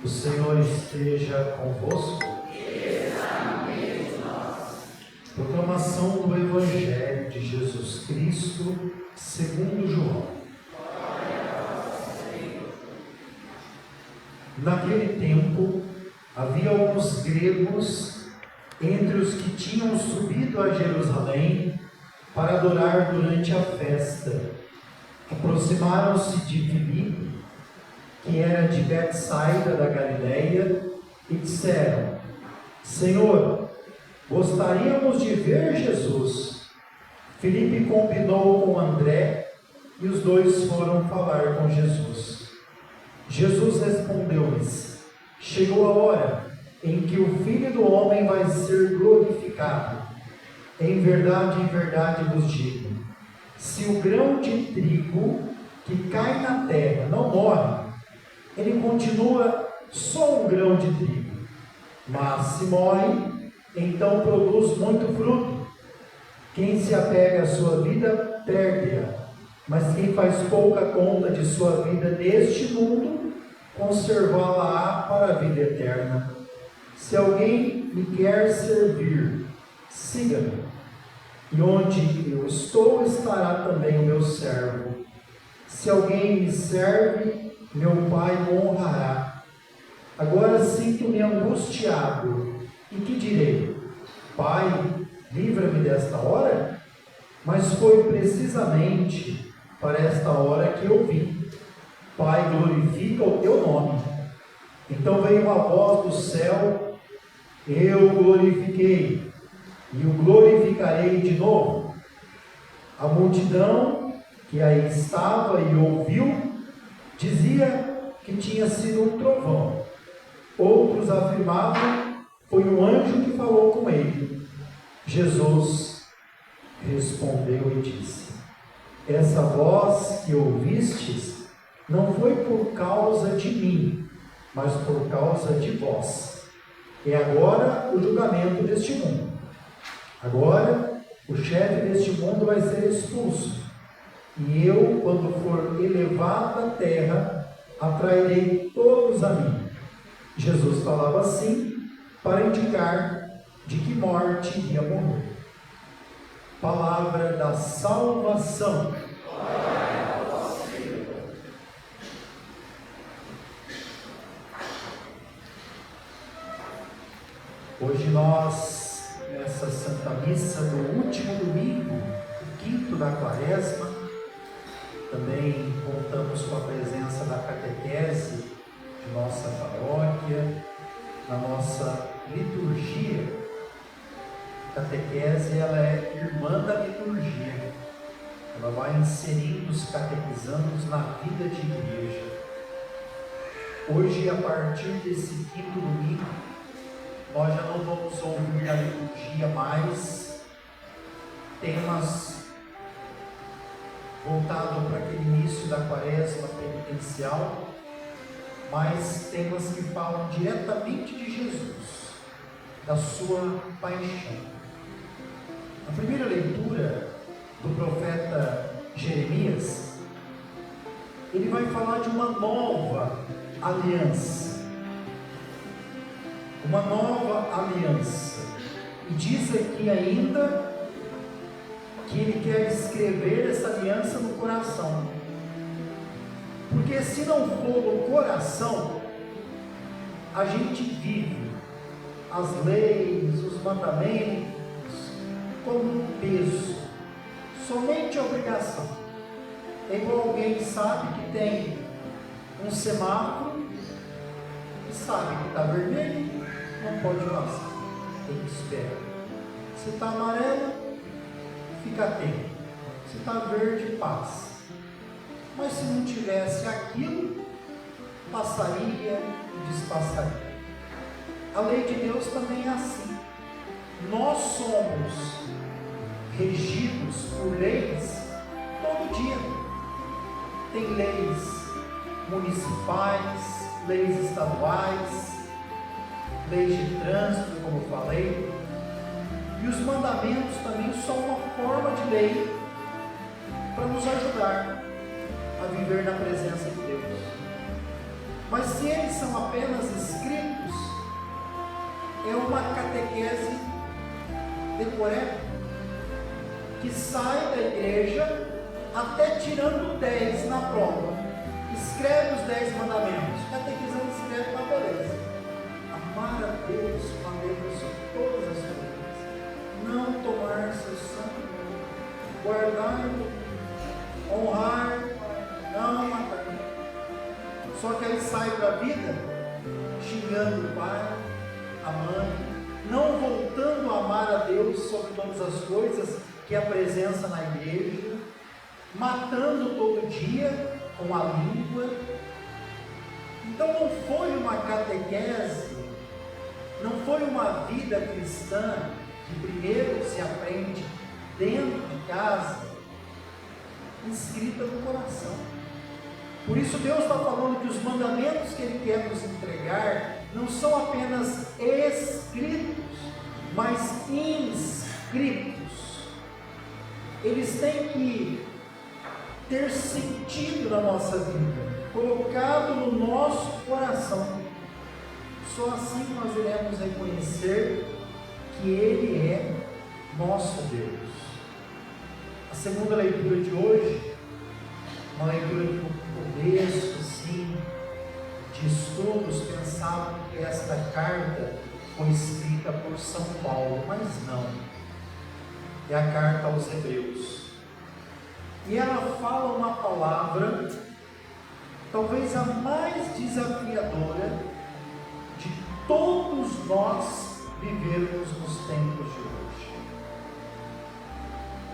O Senhor esteja convosco. Proclamação do Evangelho de Jesus Cristo, segundo João. Naquele tempo, havia alguns gregos entre os que tinham subido a Jerusalém para adorar durante a festa. Aproximaram-se de Filipe, que era de Betsaida da Galileia, e disseram: Senhor, gostaríamos de ver Jesus. Filipe combinou com André e os dois foram falar com Jesus. Jesus respondeu-lhes: Chegou a hora em que o Filho do Homem vai ser glorificado. Em verdade vos digo, se o grão de trigo que cai na terra não morre, ele continua só um grão de trigo. Mas se morre, então produz muito fruto. Quem se apega à sua vida, perde-a. Mas quem faz pouca conta de sua vida neste mundo, conservá-la-á para a vida eterna. Se alguém me quer servir, siga-me. E onde eu estou, estará também o meu servo. Se alguém me serve, meu Pai o honrará. Agora sinto-me angustiado. E que direi? Pai, livra-me desta hora? Mas foi precisamente para esta hora que eu vim. Pai, glorifica o teu nome. Então veio uma voz do céu: eu o glorifiquei e o glorificarei de novo. A multidão que aí estava e ouviu dizia que tinha sido um trovão. Outros afirmavam: foi um anjo que falou com ele. Jesus respondeu e disse: essa voz que ouvistes não foi por causa de mim, mas por causa de vós. É agora o julgamento deste mundo. Agora o chefe deste mundo vai ser expulso. E eu, quando for elevado da terra, atrairei todos a mim. Jesus falava assim para indicar de que morte iria morrer. Palavra da salvação. Hoje nós, nessa Santa Missa do último domingo, o quinto da Quaresma, também contamos com a presença da catequese de nossa paróquia, na nossa liturgia. A catequese, ela é irmã da liturgia. Ela vai inserindo os catequizandos na vida de igreja. Hoje, a partir desse quinto domingo, nós já não vamos ouvir na liturgia mais temas voltados para aquele início da Quaresma penitencial, mas temas que falam diretamente de Jesus, da sua paixão. A primeira leitura do profeta Jeremias, ele vai falar de uma nova aliança. Uma nova aliança. E diz aqui ainda que ele quer escrever essa aliança no coração. Porque se não for no coração, a gente vive as leis, os mandamentos como um peso, somente obrigação. É igual alguém que sabe que tem um semáforo e sabe que está vermelho, não pode passar, tem que esperar. Se está amarelo, fica atento. Se está verde, passa. Mas se não tivesse aquilo, passaria e despassaria. A lei de Deus também é assim. Nós somos regidos por leis todo dia. Tem leis municipais, leis estaduais, leis de trânsito, como eu falei. E os mandamentos também são uma forma de lei para nos ajudar a viver na presença de Deus. Mas se eles são apenas escritos, é uma catequese temporária, que sai da igreja até tirando 10 na prova. Escreve os 10 mandamentos. O catequizando escreve uma beleza. Amar a Deus com a letra sobre todas as coisas. Não tomar seu santo nome. Guardar, honrar, não matar. Só que aí sai para a vida xingando o pai, a mãe, não voltando a amar a Deus sobre todas as coisas, que é a presença na igreja, matando todo dia com a língua. Então não foi uma catequese, não foi uma vida cristã que primeiro se aprende dentro de casa, inscrita no coração. Por isso Deus está falando que os mandamentos que Ele quer nos entregar não são apenas escritos, mas inscritos. Eles têm que ter sentido na nossa vida, colocado no nosso coração. Só assim nós iremos reconhecer que Ele é nosso Deus. A segunda leitura de hoje, uma leitura de contexto, sim, de estudos, pensavam que esta carta foi escrita por São Paulo, mas não. É a carta aos Hebreus. E ela fala uma palavra, talvez a mais desafiadora de todos nós vivermos nos tempos de hoje.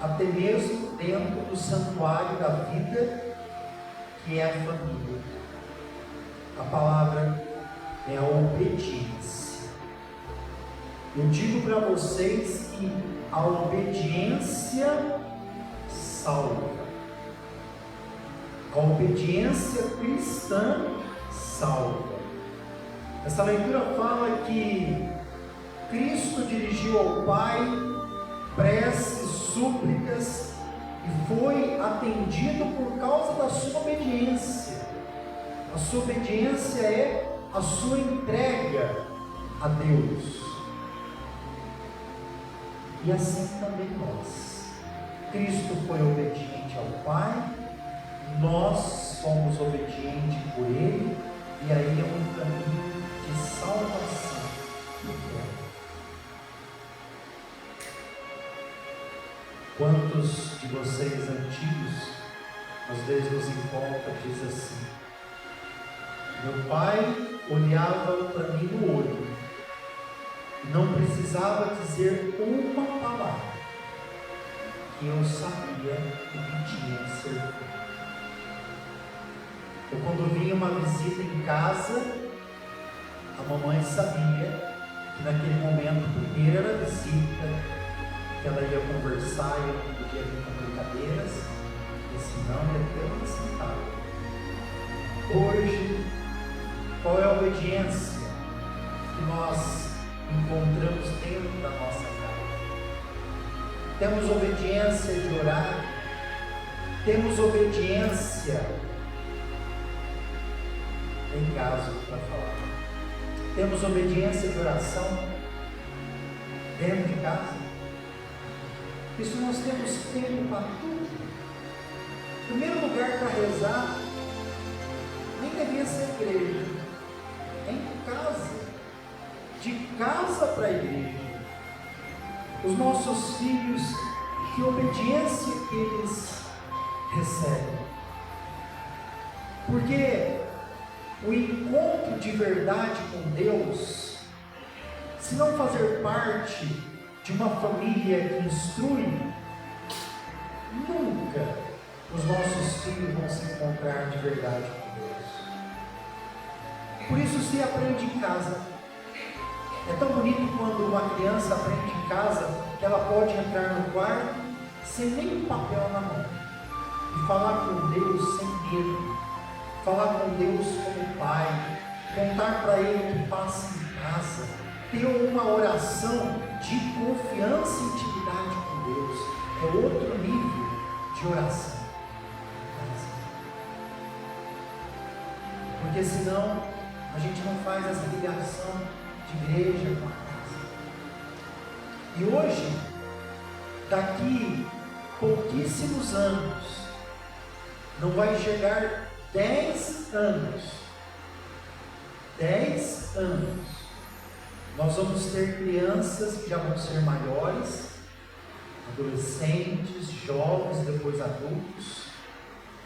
Até mesmo dentro do santuário da vida, que é a família. A palavra é a obediência. Eu digo para vocês que a obediência salva. A obediência cristã salva. Essa leitura fala que Cristo dirigiu ao Pai preces, súplicas e foi atendido por causa da sua obediência. A sua obediência é a sua entrega a Deus. E assim também nós. Cristo foi obediente ao Pai, nós somos obedientes por Ele, e aí é um caminho de salvação eterna. Quantos de vocês antigos, às vezes nos encontra, diz assim: meu pai olhava para mim no olho, não precisava dizer uma palavra, que eu sabia o que tinha de ser feito. Eu, quando vinha uma visita em casa, a mamãe sabia que naquele momento, primeiro era a visita, que ela ia conversar e eu não podia vir com brincadeiras, e senão ia ter uma sentada. Hoje, qual é a obediência que nós encontramos dentro da nossa casa? Temos obediência de orar, temos obediência em casa para falar, temos obediência de oração dentro de casa. Isso nós temos tempo para tudo. Em primeiro lugar, para rezar, nem devia ser igreja, em casa, de casa para a igreja. Os nossos filhos, que obediência que eles recebem. Porque o encontro de verdade com Deus, se não fazer parte de uma família que instrui, nunca os nossos filhos vão se encontrar de verdade com Deus. Por isso se aprende em casa. É tão bonito quando uma criança aprende em casa que ela pode entrar no quarto sem nenhum papel na mão e falar com Deus sem medo, falar com Deus como Pai, contar para Ele o que passa em casa, ter uma oração de confiança e intimidade com Deus. É outro nível de oração. Porque senão A gente não faz essa ligação de igreja com a casa. E hoje, daqui pouquíssimos anos, não vai chegar 10 anos. 10 anos. Nós vamos ter crianças que já vão ser maiores, adolescentes, jovens, depois adultos,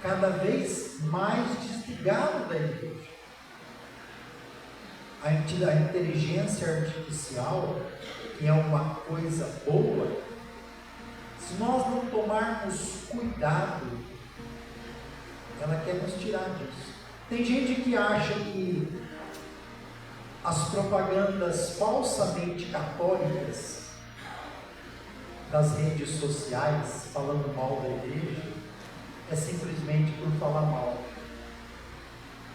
cada vez mais desligados da igreja. A inteligência artificial, que é uma coisa boa, se nós não tomarmos cuidado, ela quer nos tirar disso. Tem gente que acha que as propagandas falsamente católicas das redes sociais, falando mal da igreja, é simplesmente por falar mal.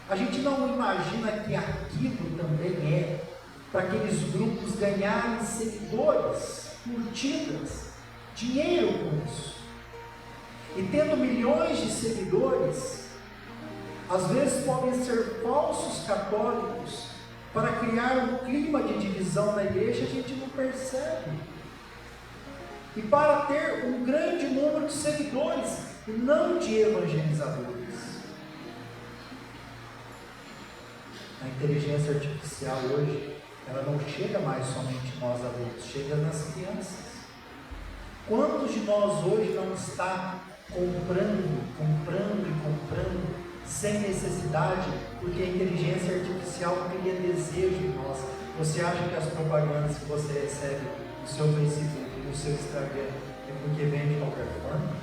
A gente não imagina que aquilo também é para aqueles grupos ganharem seguidores, curtidas, dinheiro com isso. E tendo milhões de seguidores, às vezes podem ser falsos católicos para criar um clima de divisão na igreja, a gente não percebe. E para ter um grande número de seguidores, e não de evangelizadores. A inteligência artificial hoje, ela não chega mais somente nós adultos, chega nas crianças. Quantos de nós hoje não está comprando, sem necessidade, porque a inteligência artificial cria desejo em nós? Você acha que as propagandas que você recebe no seu Facebook, no seu Instagram, é porque vem de qualquer forma?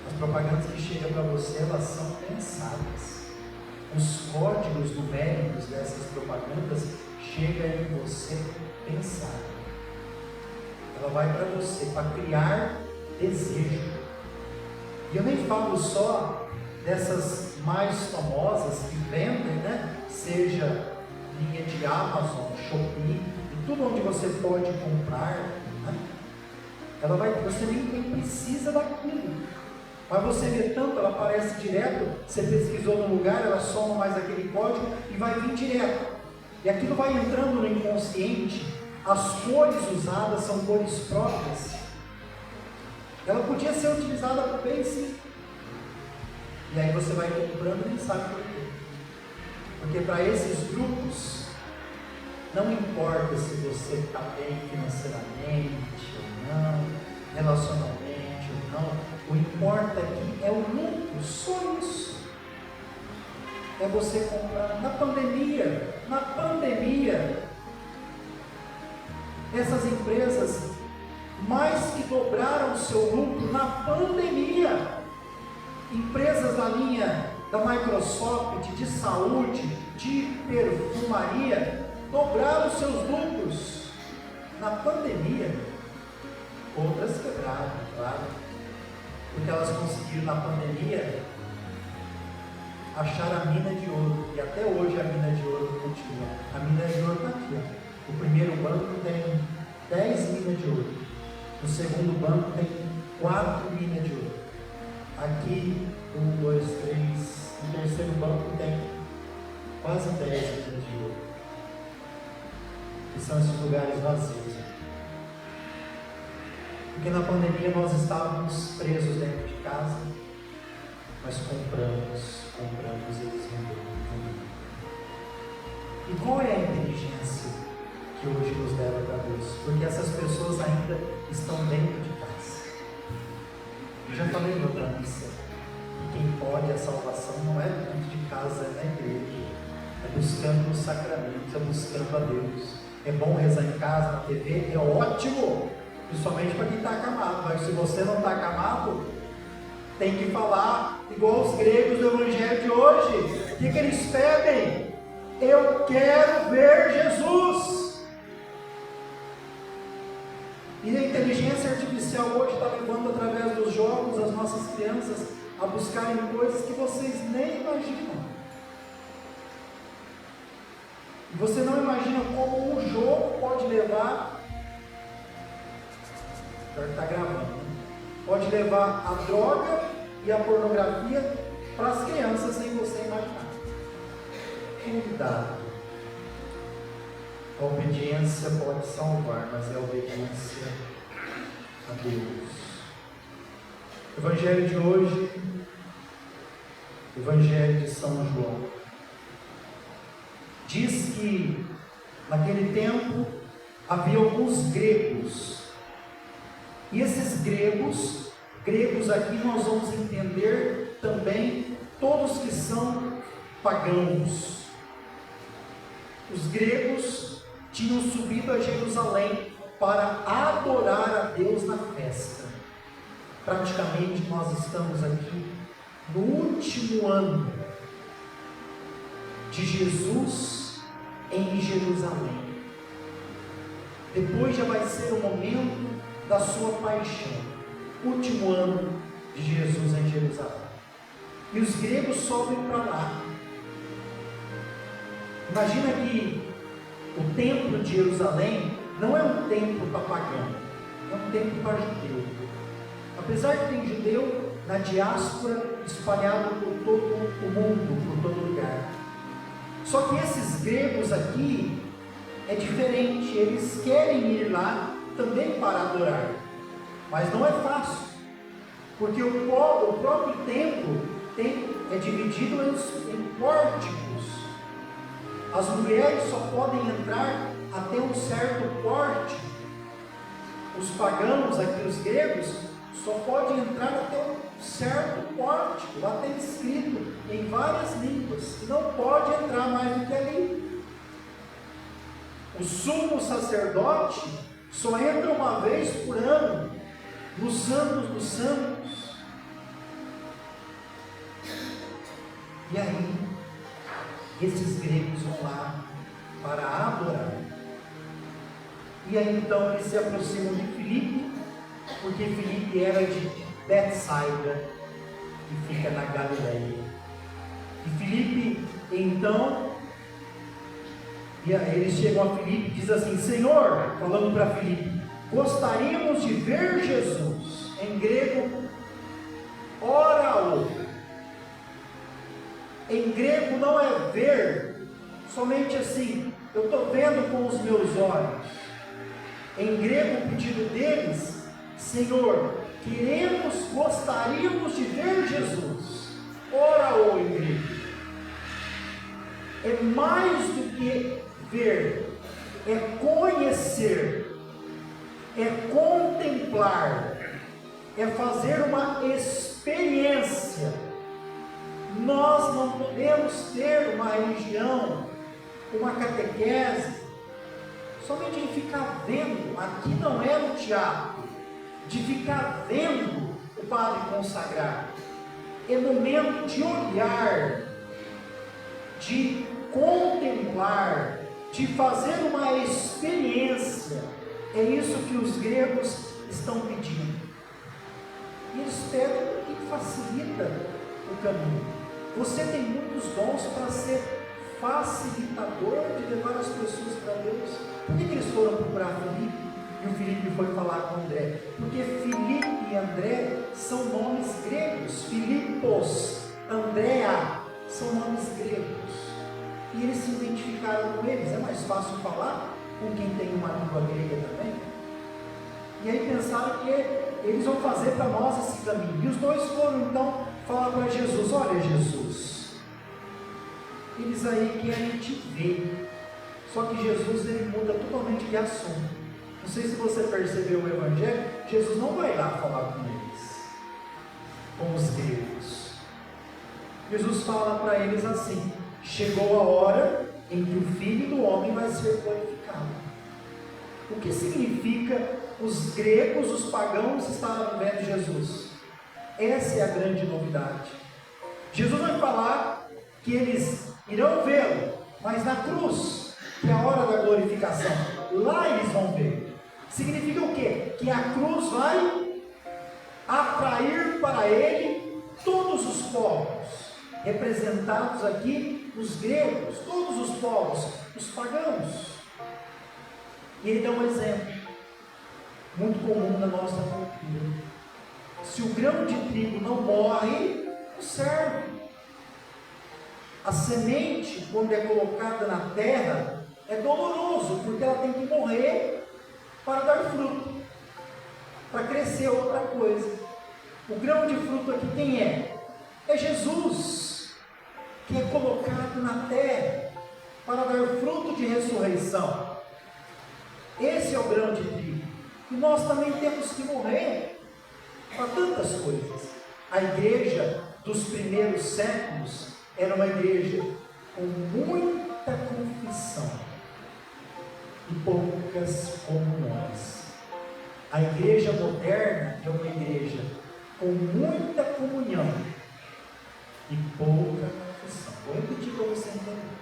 As propagandas que chegam para você, elas são pensadas. Os códigos numéricos dessas propagandas chegam em você pensado. Ela vai para você para criar desejo. E eu nem falo só dessas mais famosas que vendem, né? Seja linha de Amazon, Shopee, e tudo onde você pode comprar, né? Você nem precisa daquilo. Mas você vê tanto, ela aparece direto, você pesquisou no lugar, ela soma mais aquele código e vai vir direto. E aquilo vai entrando no inconsciente, as cores usadas são cores próprias. Ela podia ser utilizada para o bem, sim. E aí você vai comprando e nem sabe por quê. Porque para esses grupos, não importa se você está bem financeiramente ou não, relacionalmente ou não, o importa aqui é o lucro, só isso. É você comprar. Na pandemia, essas empresas mais que dobraram o seu lucro na pandemia. Empresas da linha da Microsoft, de saúde, de perfumaria, dobraram os seus lucros na pandemia. Outras quebraram, claro, porque elas conseguiram na pandemia achar a mina de ouro, e até hoje a mina de ouro continua. A mina de ouro está aqui, ó. O primeiro banco tem 10 minas de ouro, o segundo banco tem 4 minas de ouro, aqui 1, 2, 3, o terceiro banco tem quase 10 minas de ouro, que são esses lugares vazios. Porque na pandemia nós estávamos presos dentro de casa, mas compramos e eles venderam. E qual é a inteligência que hoje nos leva para Deus? Porque essas pessoas ainda estão dentro de casa. Eu já falei no outra missa, que quem pode a salvação não é dentro de casa, é na igreja. É buscando os sacramentos, é buscando a Deus. É bom rezar em casa, na TV, é ótimo, principalmente para quem está acamado. Mas se você não está acamado, tem que falar igual os gregos do Evangelho de hoje. O que eles pedem? Eu quero ver Jesus. E a inteligência artificial hoje está levando, através dos jogos, as nossas crianças a buscarem coisas que vocês nem imaginam. E você não imagina como um jogo pode levar. Está gravando. Pode levar a droga e a pornografia para as crianças sem você imaginar. Cuidado. A obediência pode salvar, mas é a obediência a Deus. O Evangelho de hoje, o Evangelho de São João, diz que naquele tempo havia alguns gregos, e esses gregos aqui nós vamos entender também todos que são pagãos. Os gregos tinham subido a Jerusalém para adorar a Deus na festa. Praticamente nós estamos aqui no último ano de Jesus em Jerusalém. Depois já vai ser o momento da sua paixão, último ano de Jesus em Jerusalém. E os gregos sobem para lá. Imagina que o templo de Jerusalém não é um templo para pagão, é um templo para judeu. Apesar que tem judeu na diáspora espalhado por todo o mundo, por todo lugar. Só que esses gregos aqui é diferente, eles querem ir lá também para adorar, mas não é fácil, porque o próprio templo é dividido em pórticos. As mulheres só podem entrar até um certo pórtico. Os pagãos aqui, os gregos, só podem entrar até um certo pórtico. Lá tem escrito em várias línguas que não pode entrar mais do que ali. O sumo sacerdote só entra uma vez por ano no Santos dos Santos. E aí, esses gregos vão lá para adorar. E aí então eles se aproximam de Filipe, porque Filipe era de Betsaida, que fica na Galileia. E Filipe, então, eles chegam a Filipe e dizem assim: Senhor, falando para Filipe, gostaríamos de ver Jesus. Em grego, orao. Em grego não é ver somente assim, eu estou vendo com os meus olhos. Em grego o pedido deles: Senhor, gostaríamos de ver Jesus. Orao em grego. É mais do que ver, é conhecer, é contemplar, é fazer uma experiência. Nós não podemos ter uma religião, uma catequese, somente de ficar vendo. Aqui não é no teatro, de ficar vendo o padre consagrar. É momento de olhar, de contemplar, de fazer uma experiência. É isso que os gregos estão pedindo. E eles pedem porque facilita o caminho. Você tem muitos dons para ser facilitador de levar as pessoas para Deus. Por que eles foram procurar Filipe? E o Filipe foi falar com André? Porque Filipe e André são nomes gregos. Filipos, Andréa, são nomes gregos. E eles se identificaram com eles. É mais fácil falar com quem tem uma língua grega também. E aí pensaram que eles vão fazer para nós esse caminho. E os dois foram então falar para Jesus: olha, Jesus, eles aí querem te ver. Só que Jesus, ele muda totalmente de assunto. Não sei se você percebeu o Evangelho, Jesus não vai lá falar com eles, com os gregos. Jesus fala para eles assim: chegou a hora em que o Filho do Homem vai ser glorificado. O que significa os gregos, os pagãos estavam vendo Jesus? Essa é a grande novidade. Jesus vai falar que eles irão vê-lo, mas na cruz, que é a hora da glorificação, lá eles vão ver. Significa o quê? Que a cruz vai atrair para ele todos os povos, representados aqui os gregos, todos os povos, os pagãos. E ele dá um exemplo muito comum na nossa cultura: se o grão de trigo não morre, não serve. A semente, quando é colocada na terra, é doloroso, porque ela tem que morrer para dar fruto, para crescer outra coisa. O grão de fruto aqui quem é? É Jesus, que é colocado na terra para dar fruto de ressurreição. Esse é o grão de trigo. E nós também temos que morrer para tantas coisas. A igreja dos primeiros séculos era uma igreja com muita confissão e poucas comunhões. A igreja moderna é uma igreja com muita comunhão e pouca confissão. Vou repetir para você entender.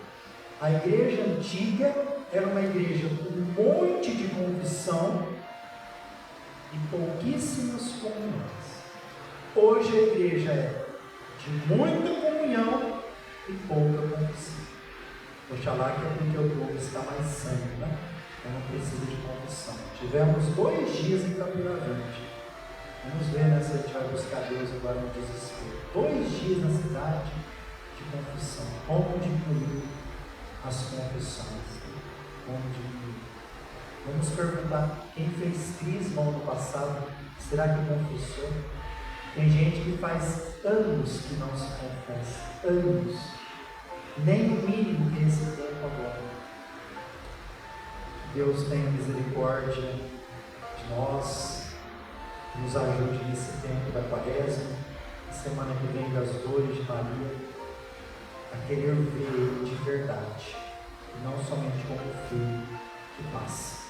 A igreja antiga era uma igreja com um monte de confissão e pouquíssimas comunhões. Hoje a igreja é de muita comunhão e pouca confissão. Oxalá que é porque o povo está mais santo, né? Eu não preciso de confissão. Tivemos 2 dias em Campina Grande. Vamos ver, né, se a gente vai buscar Deus agora no desespero. 2 dias na cidade de confissão. Como diminuir as confissões? Como diminuir? Vamos perguntar, quem fez crisma ano passado, será que confessou? Tem gente que faz anos que não se confessa. Anos. Nem o mínimo que esse tempo agora. Deus tenha misericórdia de nós, nos ajude nesse tempo da quaresma, semana que vem das dores de Maria, a querer ver Ele de verdade, e não somente como filho que passa.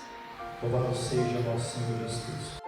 Louvado seja o nosso Senhor Jesus Cristo.